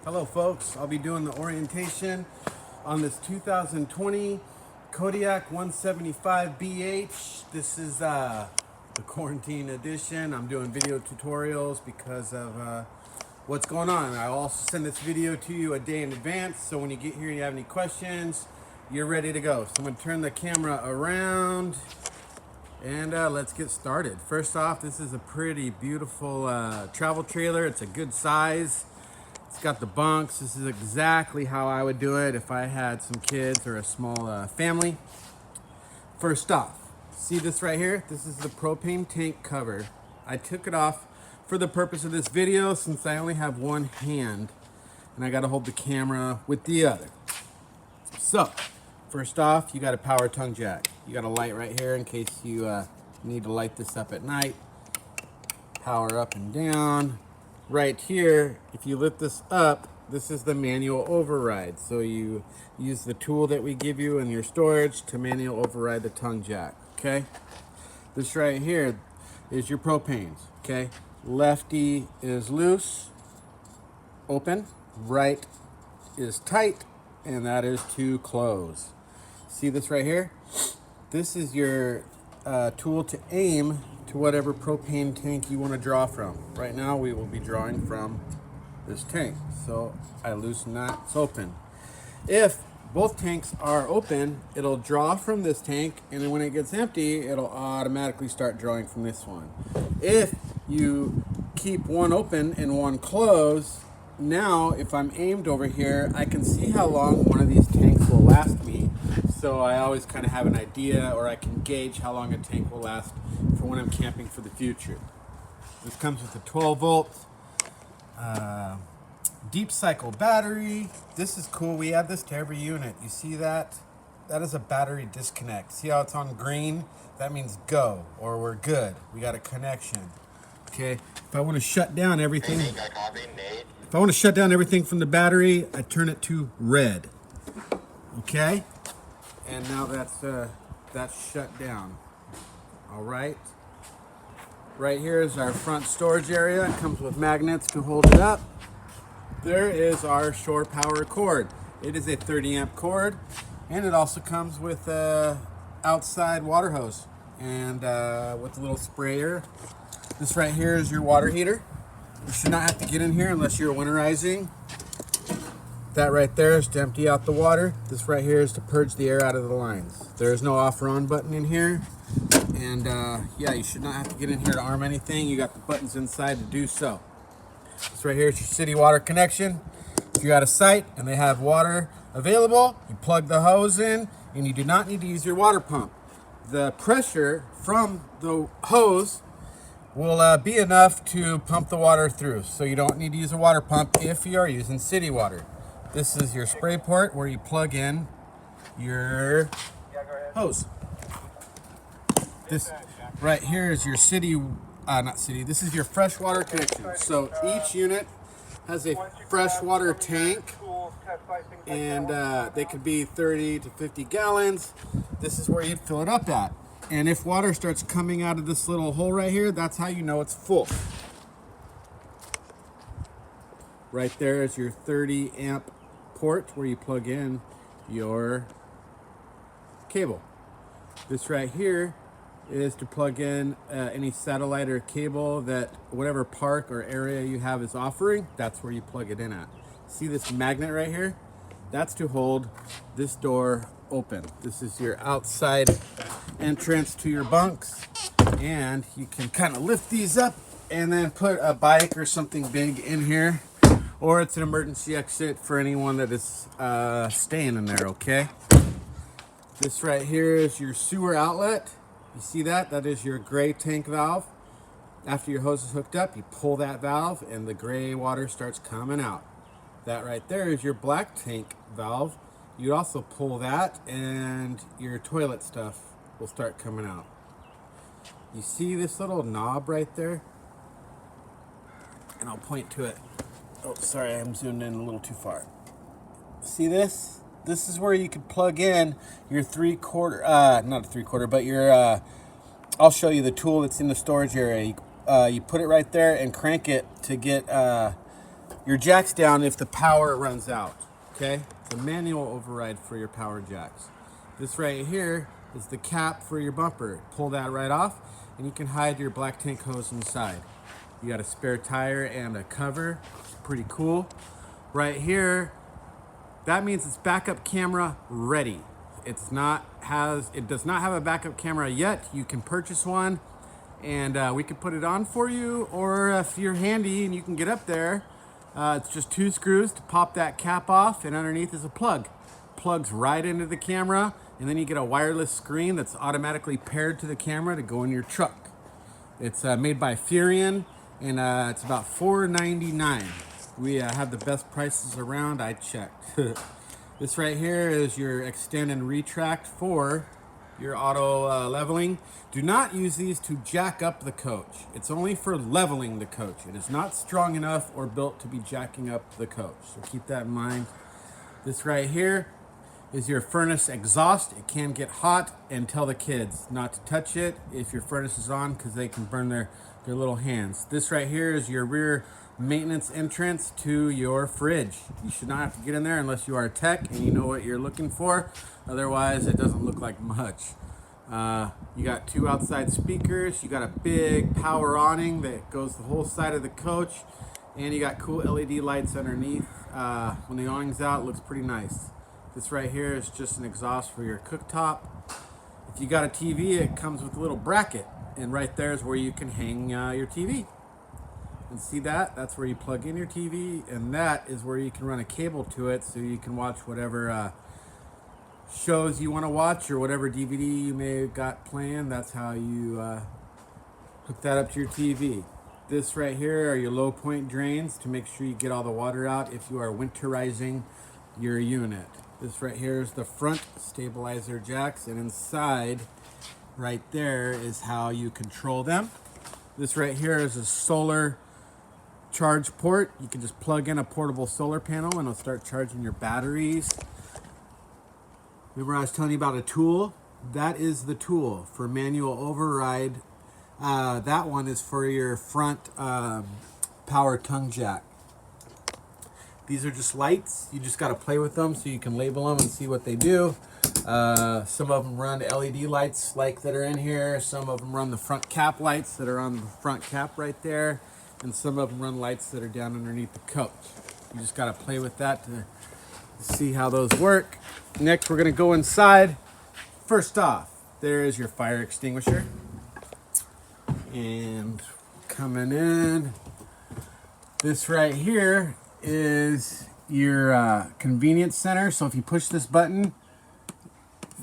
Hello folks, I'll be doing the orientation on this 2020 Kodiak 175BH. This is the quarantine edition. I'm doing video tutorials because of what's going on. I'll also send this video to you a day in advance, so when you get here and you have any questions, you're ready to go. So I'm going to turn the camera around and let's get started. First off, this is a pretty beautiful travel trailer. It's a good size. It's got the bunks. This is exactly how I would do it if I had some kids or a small family. First off, see this right here? This is the propane tank cover. I took it off for the purpose of this video since I only have one hand and I gotta hold the camera with the other. So, first off, you got a power tongue jack. You got a light right here in case you need to light this up at night. Power up and down. Right here, if you lift this up, this is the manual override. So you use the tool that we give you in your storage to manual override the tongue jack, okay? This right here is your propanes, okay? Lefty is loose, open, right is tight, and that is to close. See this right here? This is your tool to aim to whatever propane tank you want to draw from. Right now we will be drawing from this tank. So I loosen that, it's open. If both tanks are open, it'll draw from this tank, and then when it gets empty, it'll automatically start drawing from this one. If you keep one open and one closed, now if I'm aimed over here, I can see how long one of these tanks will last me. So I always kind of have an idea, or I can gauge how long a tank will last for when I'm camping for the future. This comes with a 12 volt deep cycle battery. This is cool. We add this to every unit. You see that? That is a battery disconnect. See how it's on green? That means go, or we're good. We got a connection. Okay. If I want to shut down everything, from the battery, I turn it to red. Okay. And now that's shut down. All right. Right here is our front storage area. It comes with magnets to hold it up. There is our shore power cord. It is a 30 amp cord, and it also comes with a outside water hose and with a little sprayer. This right here is your water heater. You should not have to get in here unless you're winterizing. That right there is to empty out the water. This right here is to purge the air out of the lines. There is no off or on button in here. And yeah, you should not have to get in here to arm anything. You got the buttons inside to do so. This right here is your city water connection. If you're at a site and they have water available, you plug the hose in and you do not need to use your water pump. The pressure from the hose will be enough to pump the water through. So you don't need to use a water pump if you are using city water. This is your spray port where you plug in your hose. This right here is your this is your freshwater connection. So each unit has a freshwater tank, and they could be 30 to 50 gallons. This is where you fill it up at. And if water starts coming out of this little hole right here, that's how you know it's full. Right there is your 30 amp port where you plug in your cable. This right here is to plug in any satellite or cable that whatever park or area you have is offering. That's where you plug it in at. See this magnet right here? That's to hold this door open. This is your outside entrance to your bunks, and you can kind of lift these up and then put a bike or something big in here, or it's an emergency exit for anyone that is staying in there, okay? This right here is your sewer outlet. You see that? That is your gray tank valve. After your hose is hooked up, you pull that valve and the gray water starts coming out. That right there is your black tank valve. You also pull that and your toilet stuff will start coming out. You see this little knob right there? And I'll point to it. Oh, sorry, I'm zoomed in a little too far. See this? This is where you could plug in your not a 3/4, but your, I'll show you the tool that's in the storage area. You put it right there and crank it to get your jacks down if the power runs out, okay? It's a manual override for your power jacks. This right here is the cap for your bumper. Pull that right off, and you can hide your black tank hose inside. You got a spare tire and a cover. It's pretty cool. Right here, that means it's backup camera ready. It does not have a backup camera yet. You can purchase one, and we can put it on for you, or if you're handy and you can get up there, it's just 2 screws to pop that cap off, and underneath is a plug. Plugs right into the camera, and then you get a wireless screen that's automatically paired to the camera to go in your truck. It's made by Furion, and it's about $4.99. We have the best prices around, I checked. This right here is your extend and retract for your auto leveling. Do not use these to jack up the coach. It's only for leveling the coach. It is not strong enough or built to be jacking up the coach. So keep that in mind. This right here is your furnace exhaust. It can get hot, and tell the kids not to touch it if your furnace is on, because they can burn their little hands. This right here is your rear maintenance entrance to your fridge. You should not have to get in there unless you are a tech and you know what you're looking for. Otherwise, it doesn't look like much. You got 2 outside speakers. You got a big power awning that goes the whole side of the coach, and you got cool LED lights underneath. When the awning's out, it looks pretty nice. This right here is just an exhaust for your cooktop. If you got a TV, it comes with a little bracket, and right there is where you can hang your TV. And see that? That's where you plug in your TV, and that is where you can run a cable to it so you can watch whatever shows you want to watch, or whatever DVD you may have got planned. That's how you hook that up to your TV. This right here are your low point drains to make sure you get all the water out if you are winterizing your unit. This right here is the front stabilizer jacks, and inside right there is how you control them. This right here is a solar charge port. You can just plug in a portable solar panel and it'll start charging your batteries. Remember I was telling you about a tool? That is the tool for manual override. That one is for your front power tongue jack. These are just lights. You just got to play with them so you can label them and see what they do. Some of them run LED lights like that are in here. Some of them run the front cap lights that are on the front cap right there. And some of them run lights that are down underneath the coach. You just got to play with that to see how those work. Next, we're going to go inside. First off, there is your fire extinguisher. And coming in, this right here is your convenience center. So if you push this button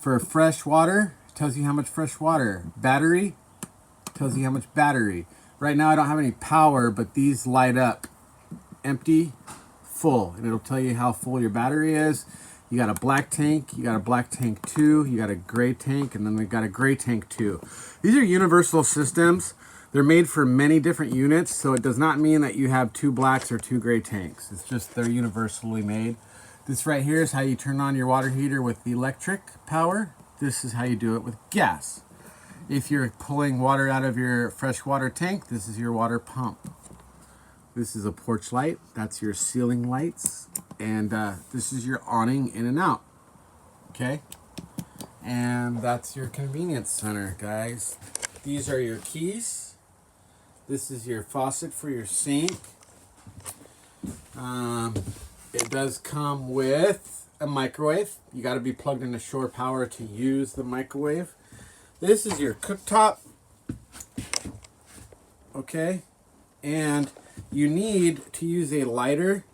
for fresh water, it tells you how much fresh water. Battery, tells you how much battery. Right now I don't have any power, but these light up empty, full, and it'll tell you how full your battery is. You got a black tank, you got a black tank 2, you got a gray tank, and then we got a gray tank 2. These are universal systems. They're made for many different units, so it does not mean that you have 2 blacks or 2 gray tanks. It's just they're universally made. This right here is how you turn on your water heater with electric power. This is how you do it with gas. If you're pulling water out of your freshwater tank, this is your water pump. This is a porch light. That's your ceiling lights. And this is your awning in and out. Okay? And that's your convenience center, guys. These are your keys. This is your faucet for your sink. It does come with a microwave. You got to be plugged into shore power to use the microwave. This is your cooktop. Okay? And you need to use a lighter.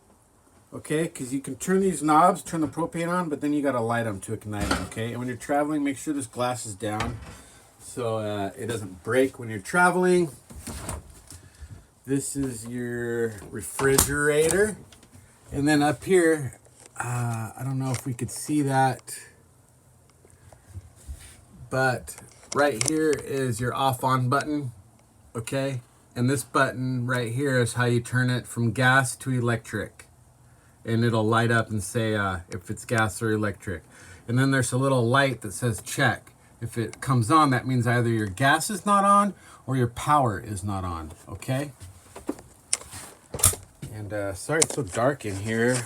Okay? Because you can turn these knobs, turn the propane on, but then you got to light them to ignite them. Okay? And when you're traveling, make sure this glass is down so it doesn't break when you're traveling. This is your refrigerator. And then up here, I don't know if we could see that, but right here is your off-on button, okay? And this button right here is how you turn it from gas to electric. And it'll light up and say if it's gas or electric. And then there's a little light that says check. If it comes on, that means either your gas is not on or your power is not on, okay? And sorry it's so dark in here.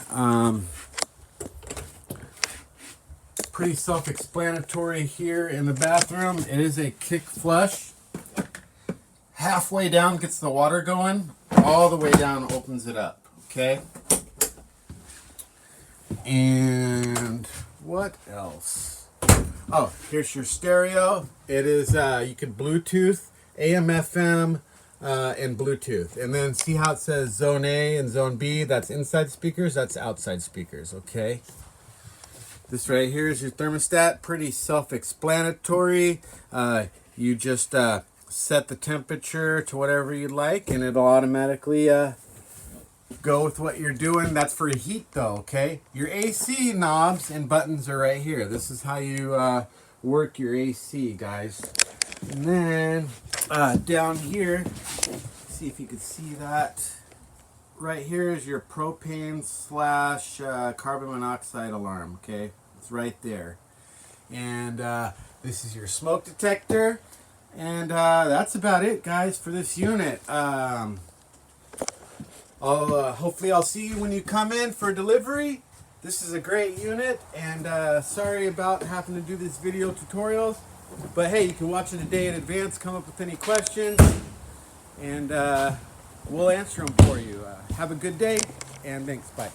Pretty self-explanatory here in the bathroom. It is a kick flush. Halfway down gets the water going. All the way down opens it up. Okay. And what else? Oh, here's your stereo. It is, you could Bluetooth, AM, FM, and Bluetooth. And then see how it says Zone A and Zone B? That's inside speakers, that's outside speakers, okay? This right here is your thermostat. Pretty self-explanatory. You just set the temperature to whatever you like, and it'll automatically go with what you're doing. That's for heat though, okay? Your AC knobs and buttons are right here. This is how you work your AC, guys. And then down here, see if you can see that. Right here is your propane / carbon monoxide alarm, okay? It's right there. And this is your smoke detector. And that's about it, guys, for this unit. Hopefully I'll see you when you come in for delivery. This is a great unit, and sorry about having to do this video tutorials, but hey, you can watch it a day in advance, come up with any questions, and we'll answer them for you. Have a good day, and thanks, bye.